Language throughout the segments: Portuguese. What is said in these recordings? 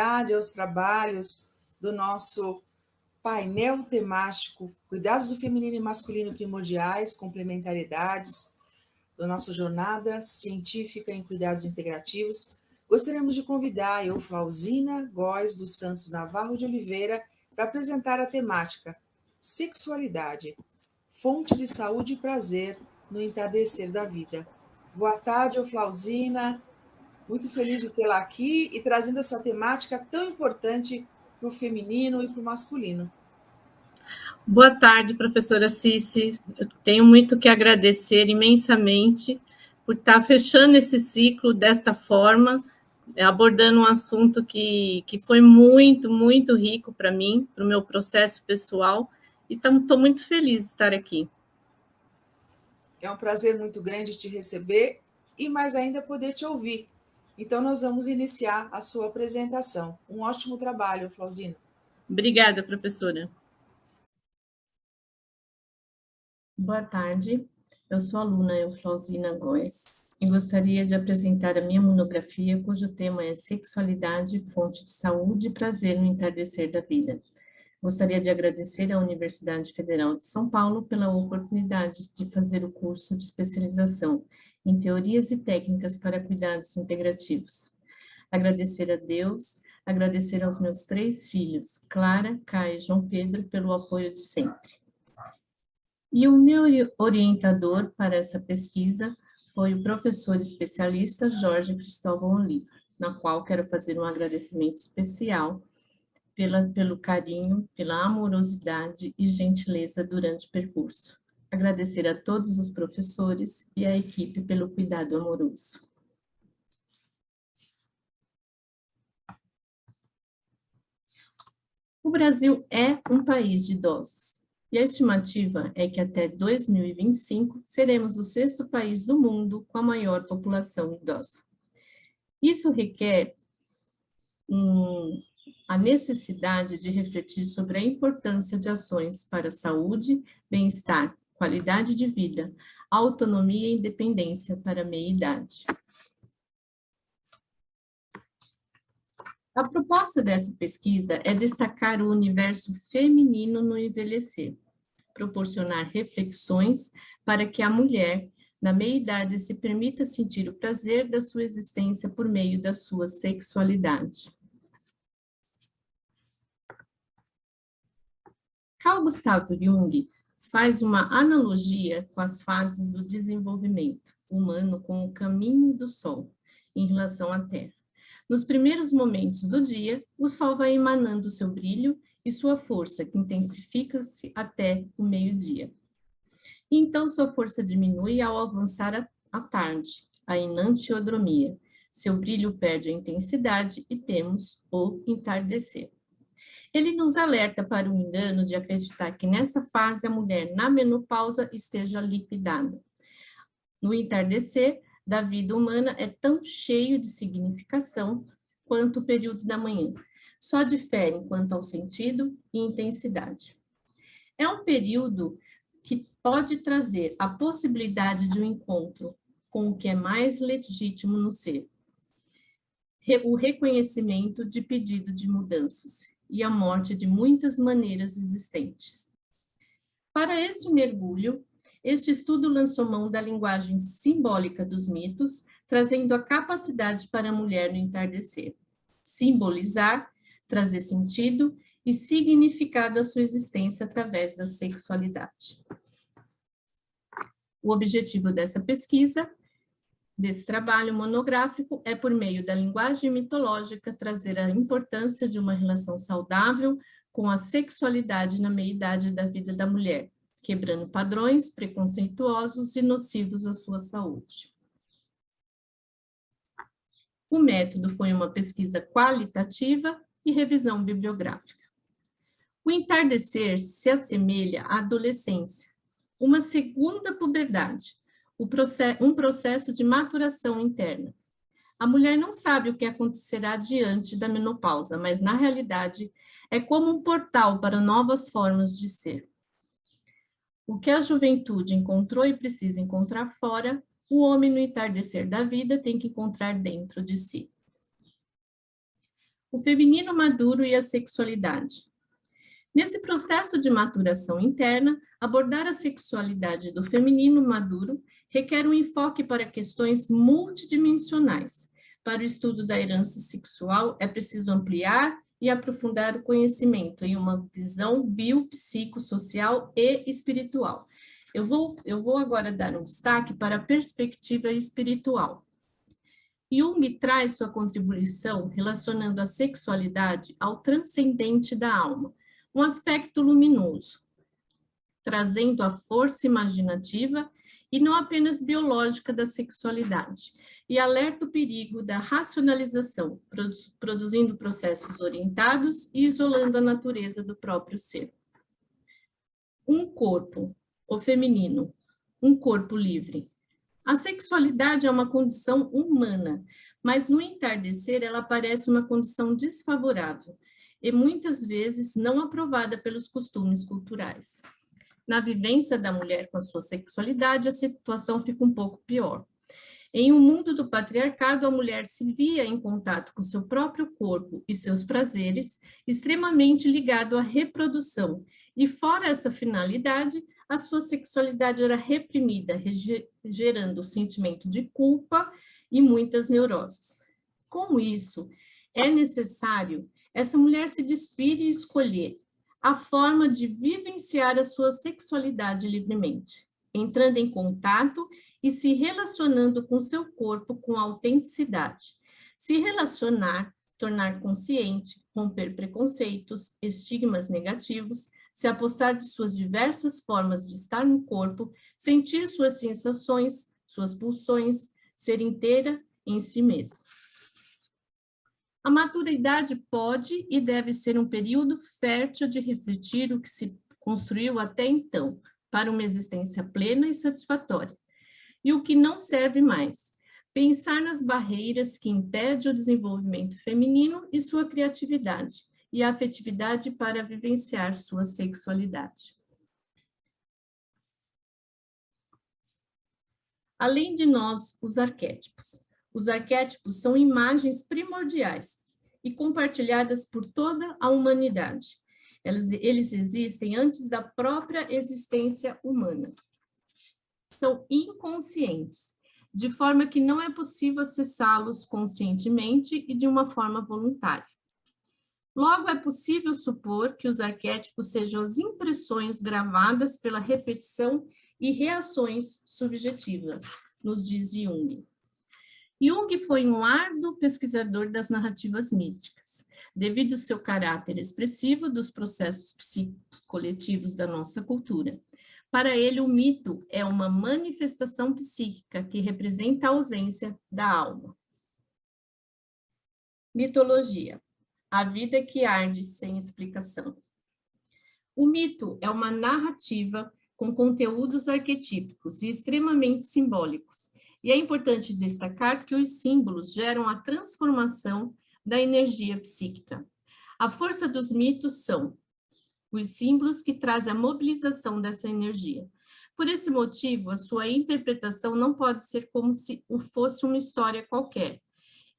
Aos trabalhos do nosso painel temático Cuidados do Feminino e Masculino Primordiais, Complementariedades, da nossa jornada científica em cuidados integrativos, gostaríamos de convidar a Euflauzina Góes dos Santos Navarro de Oliveira para apresentar a temática Sexualidade, fonte de saúde e prazer no entardecer da vida. Boa tarde, Euflauzina. Muito feliz de tê-la aqui e trazendo essa temática tão importante para o feminino e para o masculino. Boa tarde, professora Cici. Eu tenho muito que agradecer imensamente por estar fechando esse ciclo desta forma, abordando um assunto que foi muito, muito rico para mim, para o meu processo pessoal, e estou muito feliz de estar aqui. É um prazer muito grande te receber e mais ainda poder te ouvir. Então, nós vamos iniciar a sua apresentação. Um ótimo trabalho, Flauzina. Obrigada, professora. Boa tarde, eu sou a aluna Euflauzina Góes e gostaria de apresentar a minha monografia, cujo tema é Sexualidade, fonte de saúde e prazer no entardecer da vida. Gostaria de agradecer à Universidade Federal de São Paulo pela oportunidade de fazer o curso de especialização em teorias e técnicas para cuidados integrativos. Agradecer a Deus, agradecer aos meus 3 filhos, Clara, Caio e João Pedro, pelo apoio de sempre. E o meu orientador para essa pesquisa foi o professor especialista Jorge Cristóvão Oliva, na qual quero fazer um agradecimento especial pelo carinho, pela amorosidade e gentileza durante o percurso. Agradecer a todos os professores e à equipe pelo cuidado amoroso. O Brasil é um país de idosos, e a estimativa é que até 2025 seremos o 6º país do mundo com a maior população idosa. Isso requer a necessidade de refletir sobre a importância de ações para saúde, bem-estar, qualidade de vida, autonomia e independência para a meia-idade. A proposta dessa pesquisa é destacar o universo feminino no envelhecer, proporcionar reflexões para que a mulher, na meia-idade, se permita sentir o prazer da sua existência por meio da sua sexualidade. Carl Gustav Jung faz uma analogia com as fases do desenvolvimento humano com o caminho do Sol em relação à Terra. Nos primeiros momentos do dia, o Sol vai emanando seu brilho e sua força, que intensifica-se até o meio-dia. Então, sua força diminui ao avançar a tarde, a enantiodromia. Seu brilho perde a intensidade e temos o entardecer. Ele nos alerta para o engano de acreditar que nessa fase a mulher na menopausa esteja liquidada. No entardecer da vida humana é tão cheio de significação quanto o período da manhã. Só difere quanto ao sentido e intensidade. É um período que pode trazer a possibilidade de um encontro com o que é mais legítimo no ser, o reconhecimento de pedido de mudanças e a morte de muitas maneiras existentes. Para este mergulho, este estudo lançou mão da linguagem simbólica dos mitos, trazendo a capacidade para a mulher no entardecer, simbolizar, trazer sentido e significado à sua existência através da sexualidade. O objetivo dessa pesquisa, desse trabalho monográfico, é, por meio da linguagem mitológica, trazer a importância de uma relação saudável com a sexualidade na meia-idade da vida da mulher, quebrando padrões preconceituosos e nocivos à sua saúde. O método foi uma pesquisa qualitativa e revisão bibliográfica. O entardecer se assemelha à adolescência, uma segunda puberdade, um processo de maturação interna. A mulher não sabe o que acontecerá diante da menopausa, mas, na realidade, é como um portal para novas formas de ser. O que a juventude encontrou e precisa encontrar fora, o homem no entardecer da vida tem que encontrar dentro de si. O feminino maduro e a sexualidade. Nesse processo de maturação interna, abordar a sexualidade do feminino maduro requer um enfoque para questões multidimensionais. Para o estudo da herança sexual, é preciso ampliar e aprofundar o conhecimento em uma visão biopsicossocial e espiritual. Eu vou agora dar um destaque para a perspectiva espiritual. Jung traz sua contribuição relacionando a sexualidade ao transcendente da alma, um aspecto luminoso, trazendo a força imaginativa e não apenas biológica da sexualidade, e alerta o perigo da racionalização, produzindo processos orientados e isolando a natureza do próprio ser. Um corpo, o feminino, um corpo livre. A sexualidade é uma condição humana, mas no entardecer ela parece uma condição desfavorável e muitas vezes não aprovada pelos costumes culturais. Na vivência da mulher com a sua sexualidade, a situação fica um pouco pior. Em um mundo do patriarcado, a mulher se via em contato com seu próprio corpo e seus prazeres, extremamente ligado à reprodução, e fora essa finalidade, a sua sexualidade era reprimida, gerando o sentimento de culpa e muitas neuroses. Com isso, é necessário essa mulher se despir e escolher a forma de vivenciar a sua sexualidade livremente, entrando em contato e se relacionando com seu corpo com autenticidade. Se relacionar, tornar consciente, romper preconceitos, estigmas negativos, se apossar de suas diversas formas de estar no corpo, sentir suas sensações, suas pulsões, ser inteira em si mesma. A maturidade pode e deve ser um período fértil de refletir o que se construiu até então, para uma existência plena e satisfatória. E o que não serve mais, pensar nas barreiras que impedem o desenvolvimento feminino e sua criatividade, e a afetividade para vivenciar sua sexualidade. Além de nós, os arquétipos. Os arquétipos são imagens primordiais e compartilhadas por toda a humanidade. Eles existem antes da própria existência humana. São inconscientes, de forma que não é possível acessá-los conscientemente e de uma forma voluntária. Logo, é possível supor que os arquétipos sejam as impressões gravadas pela repetição e reações subjetivas, nos diz Jung. Jung foi um árduo pesquisador das narrativas místicas, devido ao seu caráter expressivo dos processos psíquicos coletivos da nossa cultura. Para ele, o mito é uma manifestação psíquica que representa a ausência da alma. Mitologia. A vida que arde sem explicação. O mito é uma narrativa com conteúdos arquetípicos e extremamente simbólicos. E é importante destacar que os símbolos geram a transformação da energia psíquica. A força dos mitos são os símbolos que trazem a mobilização dessa energia. Por esse motivo, a sua interpretação não pode ser como se fosse uma história qualquer.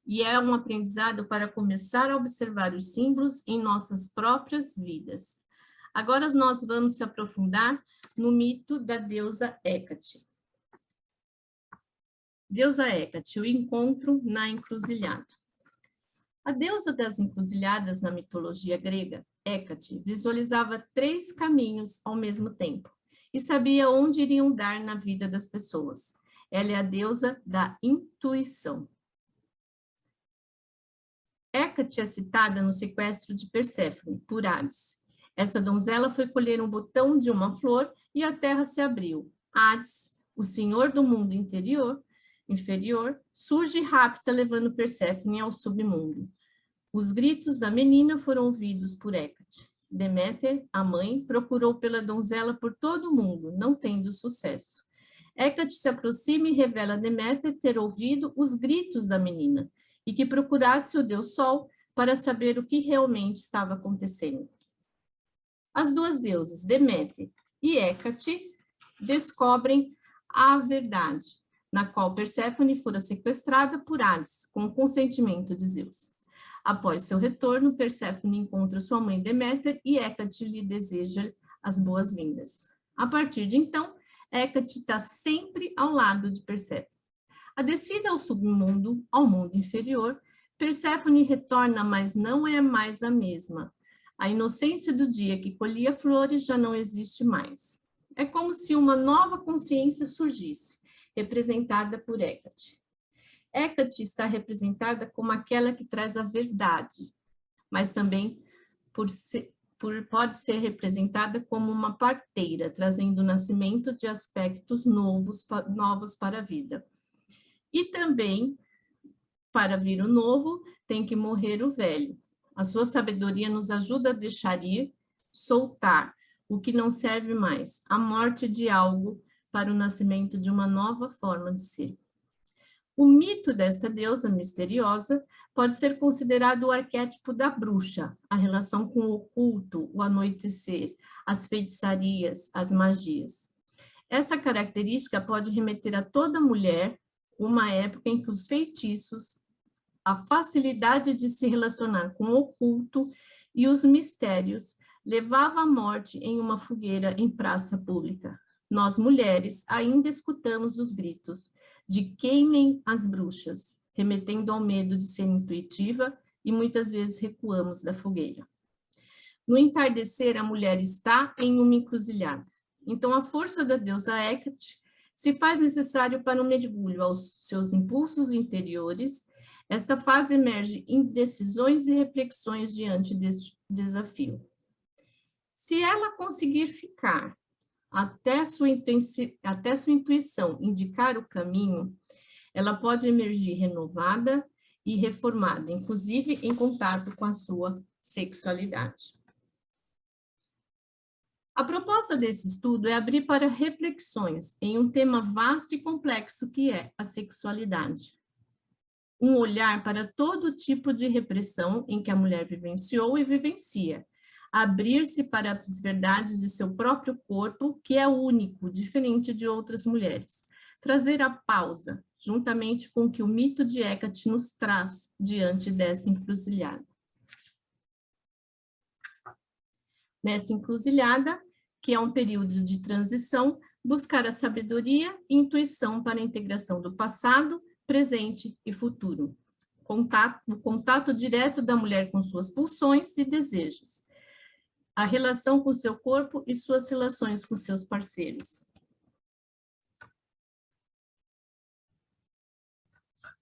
E é um aprendizado para começar a observar os símbolos em nossas próprias vidas. Agora nós vamos se aprofundar no mito da deusa Hécate. Deusa Hécate, o encontro na encruzilhada. A deusa das encruzilhadas na mitologia grega, Hécate, visualizava 3 caminhos ao mesmo tempo e sabia onde iriam dar na vida das pessoas. Ela é a deusa da intuição. Hécate é citada no sequestro de Perséfone, por Hades. Essa donzela foi colher um botão de uma flor e a terra se abriu. Hades, o senhor do mundo inferior, surge e rapta, levando Perséfone ao submundo. Os gritos da menina foram ouvidos por Hécate. Deméter, a mãe, procurou pela donzela por todo o mundo, não tendo sucesso. Hécate se aproxima e revela a Deméter ter ouvido os gritos da menina e que procurasse o Deus Sol para saber o que realmente estava acontecendo. As duas deusas, Deméter e Hécate, descobrem a verdade, na qual Perséfone fora sequestrada por Hades, com o consentimento de Zeus. Após seu retorno, Perséfone encontra sua mãe Deméter e Hécate lhe deseja as boas-vindas. A partir de então, Hécate está sempre ao lado de Perséfone. A descida ao submundo, ao mundo inferior, Perséfone retorna, mas não é mais a mesma. A inocência do dia que colhia flores já não existe mais. É como se uma nova consciência surgisse, representada por Hécate. Hécate está representada como aquela que traz a verdade, mas também pode ser representada como uma parteira, trazendo o nascimento de aspectos novos para a vida. E também, para vir o novo, tem que morrer o velho. A sua sabedoria nos ajuda a deixar ir, soltar o que não serve mais, a morte de algo para o nascimento de uma nova forma de ser. O mito desta deusa misteriosa pode ser considerado o arquétipo da bruxa, a relação com o oculto, o anoitecer, as feitiçarias, as magias. Essa característica pode remeter a toda mulher, uma época em que os feitiços, a facilidade de se relacionar com o oculto e os mistérios levava à morte em uma fogueira em praça pública. Nós, mulheres, ainda escutamos os gritos de queimem as bruxas, remetendo ao medo de ser intuitiva e muitas vezes recuamos da fogueira. No entardecer, a mulher está em uma encruzilhada. Então, a força da deusa Hécate se faz necessário para um mergulho aos seus impulsos interiores. Esta fase emerge em decisões e reflexões diante deste desafio. Se ela conseguir ficar até sua intuição indicar o caminho, ela pode emergir renovada e reformada, inclusive em contato com a sua sexualidade. A proposta desse estudo é abrir para reflexões em um tema vasto e complexo que é a sexualidade. Um olhar para todo tipo de repressão em que a mulher vivenciou e vivencia. Abrir-se para as verdades de seu próprio corpo, que é único, diferente de outras mulheres. Trazer a pausa, juntamente com o que o mito de Hécate nos traz diante dessa encruzilhada. Nessa encruzilhada, que é um período de transição, buscar a sabedoria e intuição para a integração do passado, presente e futuro. O contato direto da mulher com suas pulsões e desejos. A relação com seu corpo e suas relações com seus parceiros.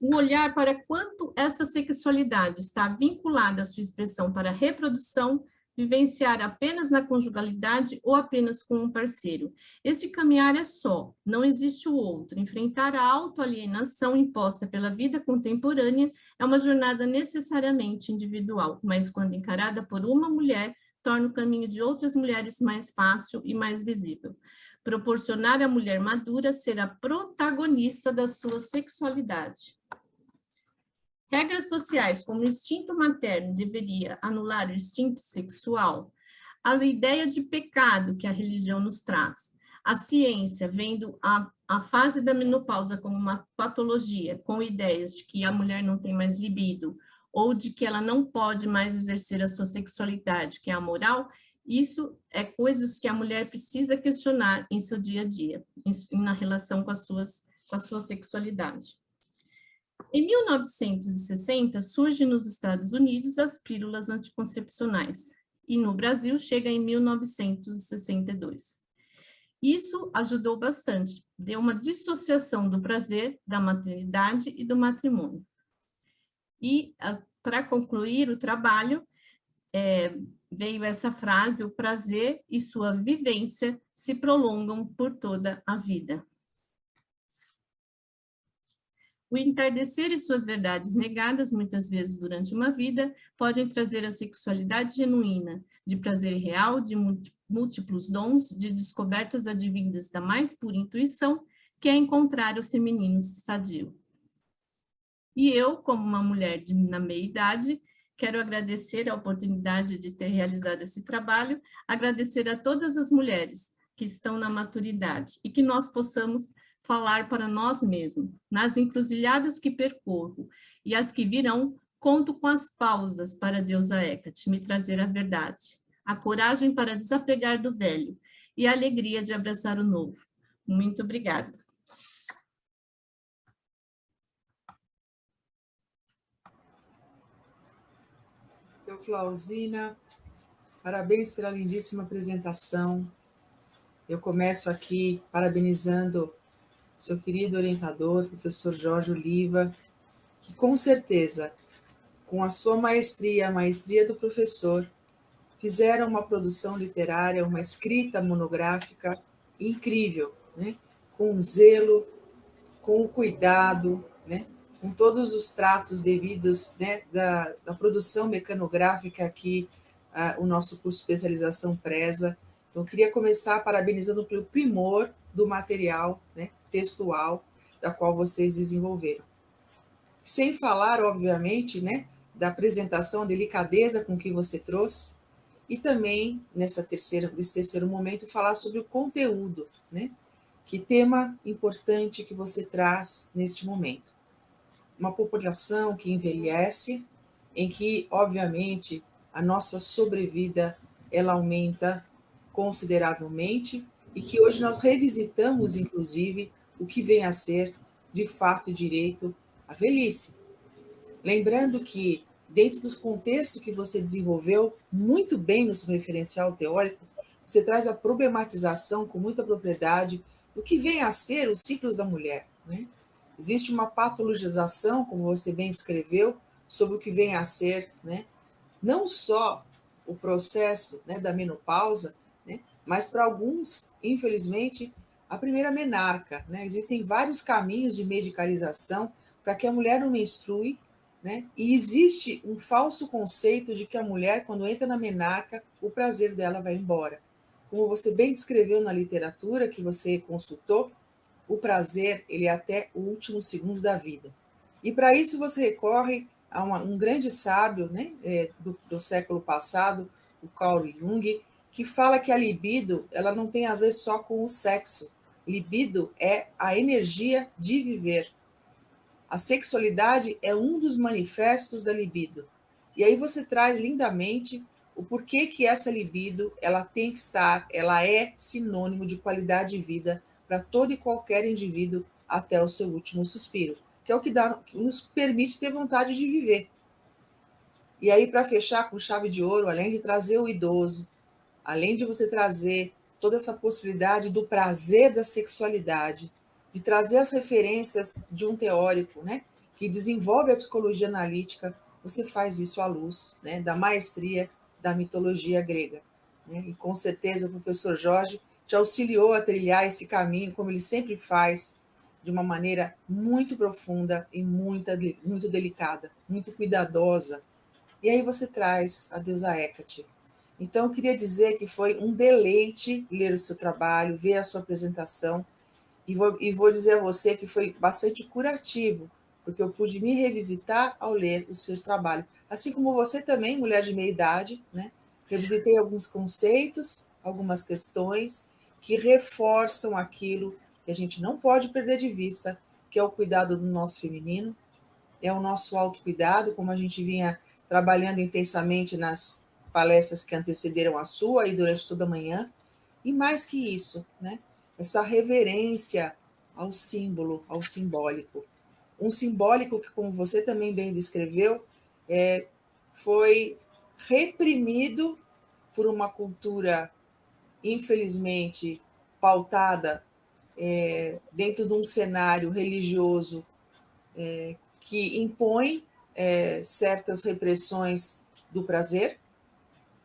Um olhar para quanto essa sexualidade está vinculada à sua expressão para a reprodução, vivenciar apenas na conjugalidade ou apenas com um parceiro. Esse caminhar é só, não existe o outro. Enfrentar a autoalienação imposta pela vida contemporânea é uma jornada necessariamente individual, mas quando encarada por uma mulher, torna o caminho de outras mulheres mais fácil e mais visível. Proporcionar à mulher madura ser a protagonista da sua sexualidade. Regras sociais, como o instinto materno deveria anular o instinto sexual, a ideia de pecado que a religião nos traz, a ciência vendo a fase da menopausa como uma patologia, com ideias de que a mulher não tem mais libido, ou de que ela não pode mais exercer a sua sexualidade, que é a moral, isso é coisas que a mulher precisa questionar em seu dia a dia, na relação com a sua sexualidade. Em 1960, surgem nos Estados Unidos as pílulas anticoncepcionais, e no Brasil chega em 1962. Isso ajudou bastante, deu uma dissociação do prazer, da maternidade e do matrimônio. E, para concluir o trabalho, veio essa frase: o prazer e sua vivência se prolongam por toda a vida. O entardecer e suas verdades negadas, muitas vezes durante uma vida, podem trazer a sexualidade genuína, de prazer real, de múltiplos dons, de descobertas advindas da mais pura intuição, que é encontrar o feminino sadio. E eu, como uma mulher na meia-idade, quero agradecer a oportunidade de ter realizado esse trabalho, agradecer a todas as mulheres que estão na maturidade e que nós possamos falar para nós mesmos, nas encruzilhadas que percorro e as que virão, Conto com as pausas para a deusa Hecate me trazer a verdade, a coragem para desapegar do velho e a alegria de abraçar o novo. Muito obrigada. Flauzina, parabéns pela lindíssima apresentação. Eu começo aqui parabenizando seu querido orientador, professor Jorge Oliva, que com certeza, com a sua maestria, a maestria do professor, fizeram uma produção literária, uma escrita monográfica incrível, né? Com o zelo, com o cuidado, né? Com todos os tratos devidos, né? da produção mecanográfica que o nosso curso de especialização preza. Então, eu queria começar parabenizando pelo primor do material, né? Textual, da qual vocês desenvolveram. Sem falar, obviamente, né? Da apresentação, a delicadeza com que você trouxe, e também, nesse terceiro momento, falar sobre o conteúdo, né? Que tema importante que você traz neste momento. Uma população que envelhece, em que, obviamente, a nossa sobrevida ela aumenta consideravelmente e que hoje nós revisitamos, inclusive, o que vem a ser, de fato e direito, a velhice. Lembrando que, dentro dos contextos que você desenvolveu muito bem no seu referencial teórico, você traz a problematização com muita propriedade do que vem a ser os ciclos da mulher, né? Existe uma patologização, como você bem descreveu, sobre o que vem a ser, né? Não só o processo, né, da menopausa, né, mas para alguns, infelizmente, a primeira menarca, né? Existem vários caminhos de medicalização para que a mulher não menstrue, né? E existe um falso conceito de que a mulher, quando entra na menarca, o prazer dela vai embora. Como você bem descreveu na literatura que você consultou, o prazer ele é até o último segundo da vida. E para isso você recorre a um grande sábio, né, do século passado, o Carl Jung, que fala que a libido ela não tem a ver só com o sexo. Libido é a energia de viver. A sexualidade é um dos manifestos da libido. E aí você traz lindamente o porquê que essa libido ela tem que estar, ela é sinônimo de qualidade de vida para todo e qualquer indivíduo até o seu último suspiro, que é o que nos permite ter vontade de viver. E aí, para fechar com chave de ouro, além de trazer o idoso, além de você trazer toda essa possibilidade do prazer da sexualidade, de trazer as referências de um teórico, né, que desenvolve a psicologia analítica, você faz isso à luz, né, da maestria da mitologia grega. Né? E com certeza o professor Jorge te auxiliou a trilhar esse caminho, como ele sempre faz, de uma maneira muito profunda e muito delicada, muito cuidadosa. E aí você traz a deusa Hecate. Então, eu queria dizer que foi um deleite ler o seu trabalho, ver a sua apresentação, e vou dizer a você que foi bastante curativo, porque eu pude me revisitar ao ler o seu trabalho. Assim como você também, mulher de meia idade, né? Revisitei alguns conceitos, algumas questões que reforçam aquilo que a gente não pode perder de vista, que é o cuidado do nosso feminino, é o nosso autocuidado, como a gente vinha trabalhando intensamente nas palestras que antecederam a sua e durante toda a manhã. E mais que isso, né? Essa reverência ao símbolo, ao simbólico. Um simbólico que, como você também bem descreveu, foi reprimido por uma cultura, infelizmente, pautada dentro de um cenário religioso que impõe certas repressões do prazer,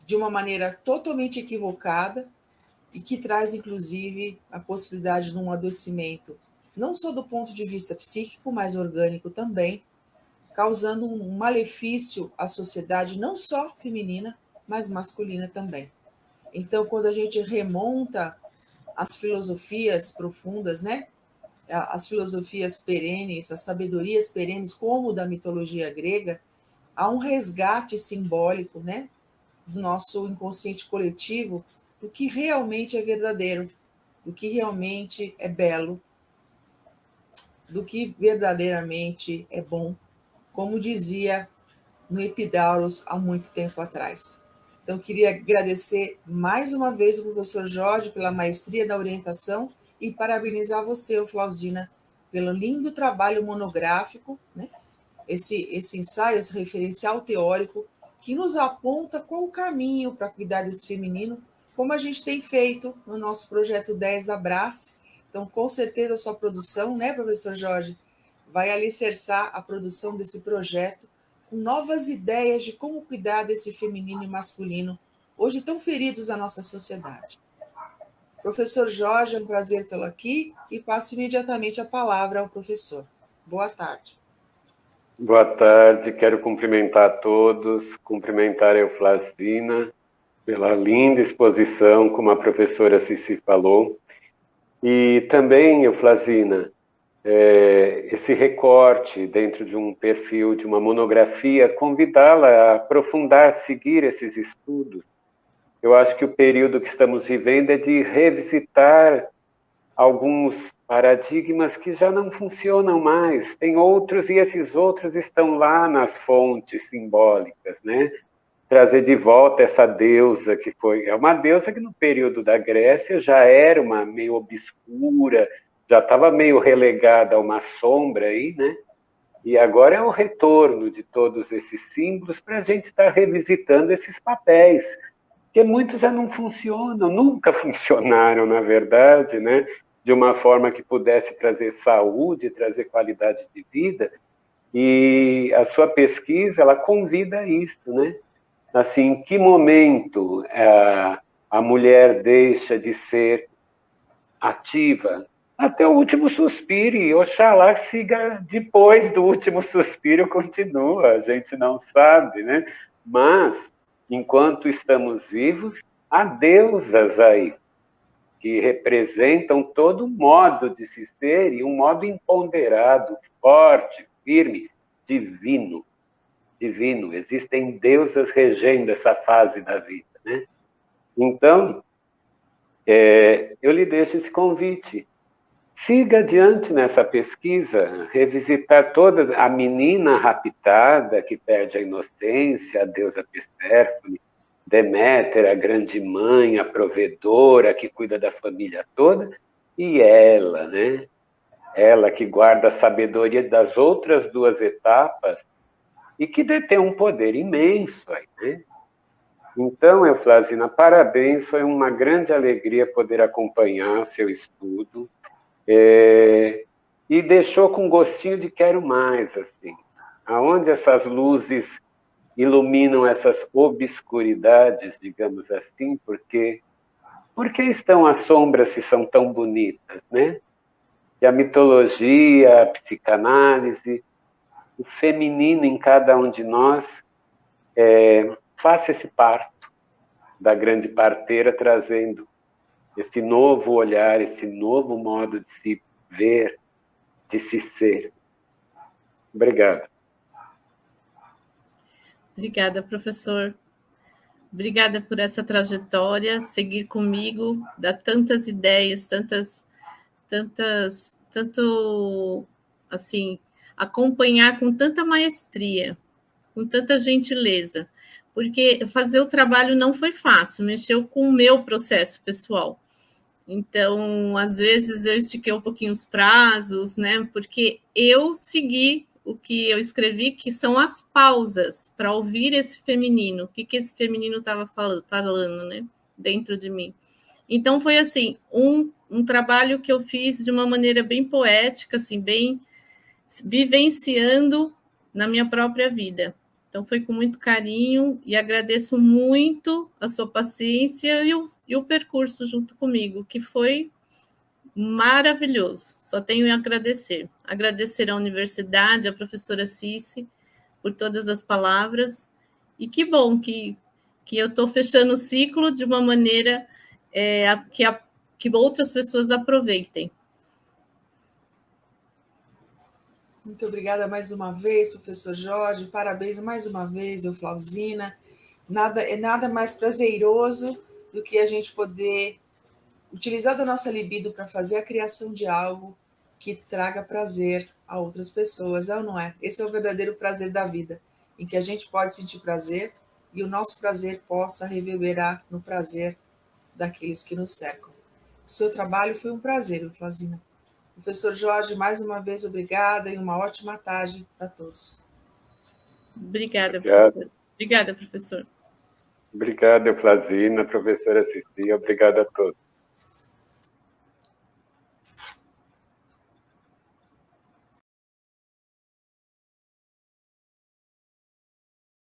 de uma maneira totalmente equivocada, e que traz, inclusive, a possibilidade de um adoecimento, não só do ponto de vista psíquico, mas orgânico também, causando um malefício à sociedade, não só feminina, mas masculina também. Então, quando a gente remonta as filosofias profundas, né? As filosofias perenes, as sabedorias perenes, como o da mitologia grega, há um resgate simbólico, né? Do nosso inconsciente coletivo, do que realmente é verdadeiro, do que realmente é belo, do que verdadeiramente é bom. Como dizia no Epidaurus há muito tempo atrás. Então, queria agradecer mais uma vez o professor Jorge pela maestria da orientação e parabenizar você, Flauzina, pelo lindo trabalho monográfico, né? Esse ensaio, esse referencial teórico que nos aponta qual o caminho para cuidar desse feminino, como a gente tem feito no nosso projeto 10 da Abrace. Então, com certeza, a sua produção, né, professor Jorge, vai alicerçar a produção desse projeto com novas ideias de como cuidar desse feminino e masculino, hoje tão feridos na nossa sociedade. Professor Jorge, é um prazer tê-lo aqui e passo imediatamente a palavra ao professor. Boa tarde. Boa tarde, quero cumprimentar todos, cumprimentar a Euflasina pela linda exposição, como a professora Cici falou, e também, Euflasina, esse recorte dentro de um perfil, de uma monografia, convidá-la a aprofundar, seguir esses estudos. Eu acho que o período que estamos vivendo é de revisitar alguns paradigmas que já não funcionam mais. Tem outros, e esses outros estão lá nas fontes simbólicas, né? Trazer de volta essa deusa que foi... É uma deusa que no período da Grécia já era uma meio obscura, já estava meio relegada a uma sombra aí, né? E agora é o retorno de todos esses símbolos para a gente estar revisitando esses papéis, que muitos já não funcionam, nunca funcionaram, na verdade, né? De uma forma que pudesse trazer saúde, trazer qualidade de vida. E a sua pesquisa, ela convida a isso, né? Assim, em que momento a mulher deixa de ser ativa? Até o último suspiro, e oxalá siga depois do último suspiro, continua, a gente não sabe, né? Mas, enquanto estamos vivos, há deusas aí, que representam todo um modo de se ser, e um modo empoderado, forte, firme, divino. Divino, existem deusas regendo essa fase da vida, né? Então, eu lhe deixo esse convite. Siga adiante nessa pesquisa, revisitar toda a menina raptada que perde a inocência, a deusa Perséfone, Deméter, a grande mãe, a provedora, que cuida da família toda, e ela, né? Ela que guarda a sabedoria das outras duas etapas e que detém um poder imenso aí, né? Então, Euflasina, parabéns, foi uma grande alegria poder acompanhar o seu estudo, e deixou com gostinho de quero mais, assim. Aonde essas luzes iluminam essas obscuridades, digamos assim, porque estão as sombras se são tão bonitas, né? E a mitologia, a psicanálise, o feminino em cada um de nós, faça esse parto da grande parteira, trazendo esse novo olhar, esse novo modo de se ver, de se ser. Obrigado. Obrigada, professor. Obrigada por essa trajetória, seguir comigo, dar tantas ideias, tanto, assim, acompanhar com tanta maestria, com tanta gentileza, porque fazer o trabalho não foi fácil, mexeu com o meu processo pessoal. Então, às vezes eu estiquei um pouquinho os prazos, né? Porque eu segui o que eu escrevi, que são as pausas para ouvir esse feminino, o que esse feminino estava falando, né? Dentro de mim. Então, foi assim, um trabalho que eu fiz de uma maneira bem poética, assim, bem vivenciando na minha própria vida. Então, foi com muito carinho e agradeço muito a sua paciência e o percurso junto comigo, que foi maravilhoso. Só tenho a agradecer. Agradecer à universidade, à professora Cici, por todas as palavras. E que bom que eu estou fechando o ciclo de uma maneira que outras pessoas aproveitem. Muito obrigada mais uma vez, professor Jorge. Parabéns mais uma vez, Euflauzina. Nada mais prazeroso do que a gente poder utilizar da nossa libido para fazer a criação de algo que traga prazer a outras pessoas, é ou não é? Esse é o verdadeiro prazer da vida. em que a gente pode sentir prazer e o nosso prazer possa reverberar no prazer daqueles que nos cercam. O seu trabalho foi um prazer, Flasina. Professor Jorge, mais uma vez, obrigada e uma ótima tarde para todos. Obrigada, professor. Obrigada, professor. Obrigado, Flasina, professora Cici, obrigado a todos.